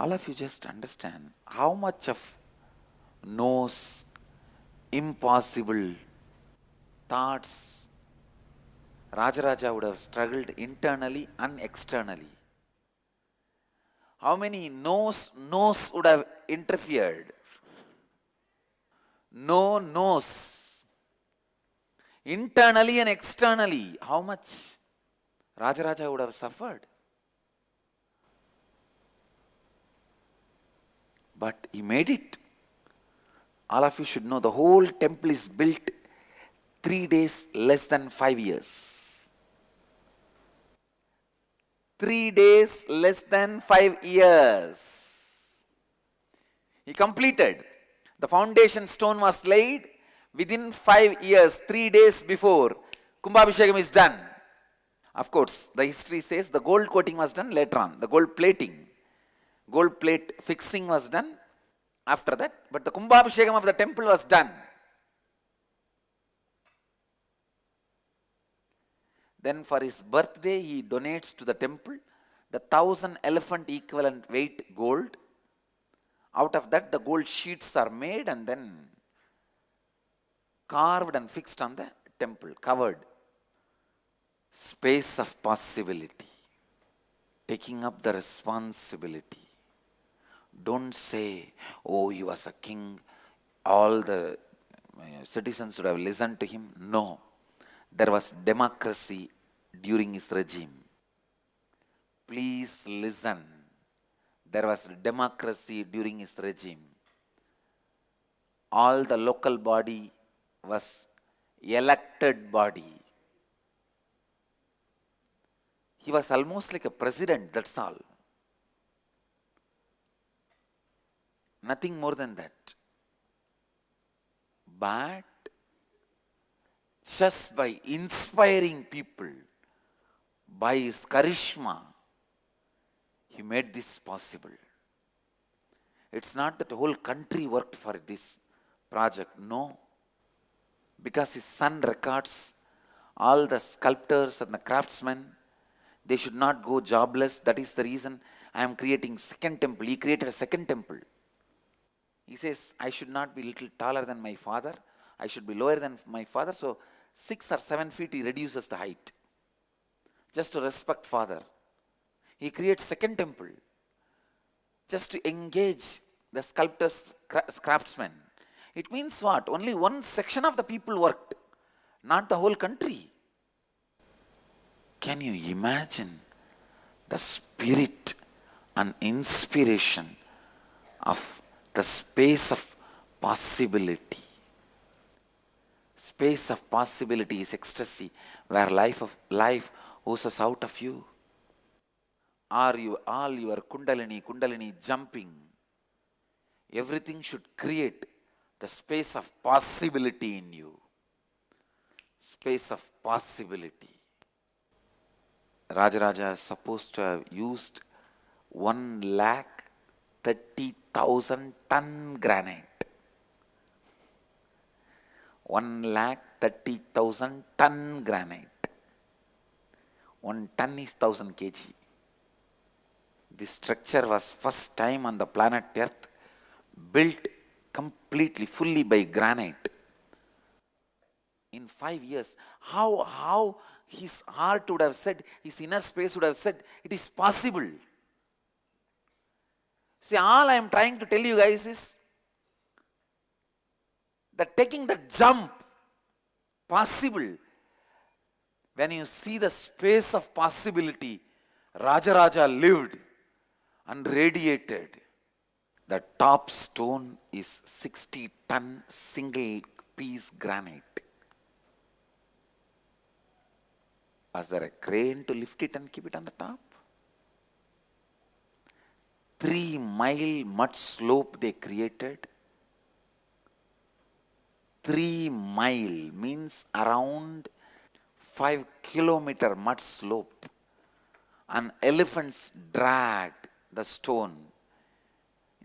All of you just understand how much of knows, impossible thoughts Rajaraja would have struggled internally and externally. How many no's would have interfered? No knows. Internally and externally, how much Rajaraja would have suffered? But he made it. All of you should know the whole temple is built 3 days, less than 5 years. 3 days, less than 5 years. He completed. The foundation stone was laid within 5 years, 3 days before. Kumbhabhishekam is done. Of course, the history says the gold coating was done later on, the gold plating. Gold plate fixing was done after that, but the Kumbhabhishekam of the temple was done. Then for his birthday, he donates to the temple the 1,000 elephant equivalent weight gold. Out of that, the gold sheets are made and then carved and fixed on the temple, covered. Space of possibility. Taking up the responsibility. Don't say, oh, he was a king, all the citizens should have listened to him. No. There was democracy during his regime. Please listen. There was democracy during his regime. All the local body was elected body. He was almost like a president, that's all. Nothing more than that. But just by inspiring people, by his charisma, he made this possible. It's not that the whole country worked for this project, no. Because his son records all the sculptors and the craftsmen, they should not go jobless. That is the reason I am creating second temple. He created a second temple. He says, I should not be little taller than my father. I should be lower than my father. So 6 or 7 feet he reduces the height. Just to respect father. He creates second temple. Just to engage the sculptors, craftsmen. It means what? Only one section of the people worked. Not the whole country. Can you imagine the spirit and inspiration of the space of possibility? Space of possibility is ecstasy, where life oozes out of you. Are you all your kundalini jumping? Everything should create the space of possibility in you. Space of possibility. Rajaraja is supposed to have used 1,30,000 ton granite. 1,30,000 ton granite. 1 ton is 1,000 kg. This structure was first time on the planet Earth built completely, fully by granite. In 5 years, how his heart would have said, his inner space would have said, it is possible. See, all I am trying to tell you guys is that taking the jump, possible. When you see the space of possibility, Rajaraja lived and radiated. The top stone is 60 ton single piece granite. Was there a crane to lift it and keep it on the top? 3-mile mud slope they created. 3 mile means around 5-kilometer mud slope. And elephants dragged the stone.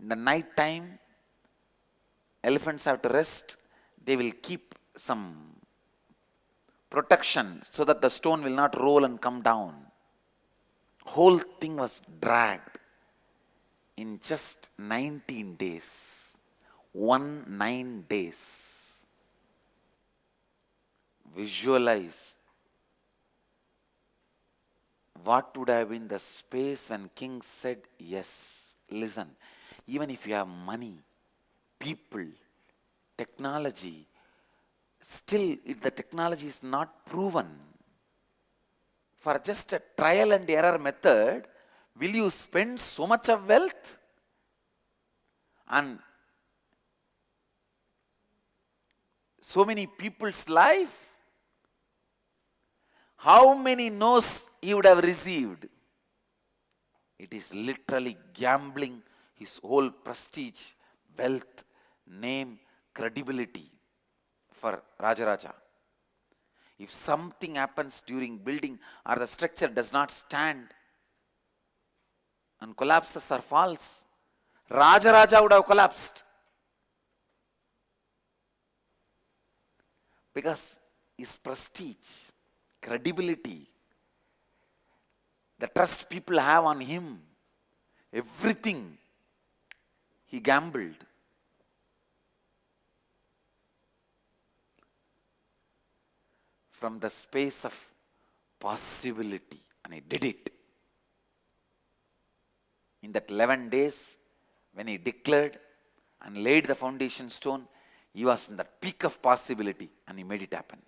In the night time, elephants have to rest. They will keep some protection so that the stone will not roll and come down. Whole thing was dragged. in just 19 days, 19 days. Visualize what would have been the space when king said yes. Listen, even if you have money, people, technology, still if the technology is not proven, for just a trial and error method, will you spend so much of wealth? And so many people's life? How many no's he would have received? It is literally gambling his whole prestige, wealth, name, credibility for Rajaraja. If something happens during building or the structure does not stand and collapses or falls, Rajaraja would have collapsed. Because his prestige, credibility, the trust people have on him, everything he gambled. From the space of possibility, and he did it. In that 11 days, when he declared and laid the foundation stone, he was in the peak of possibility and he made it happen.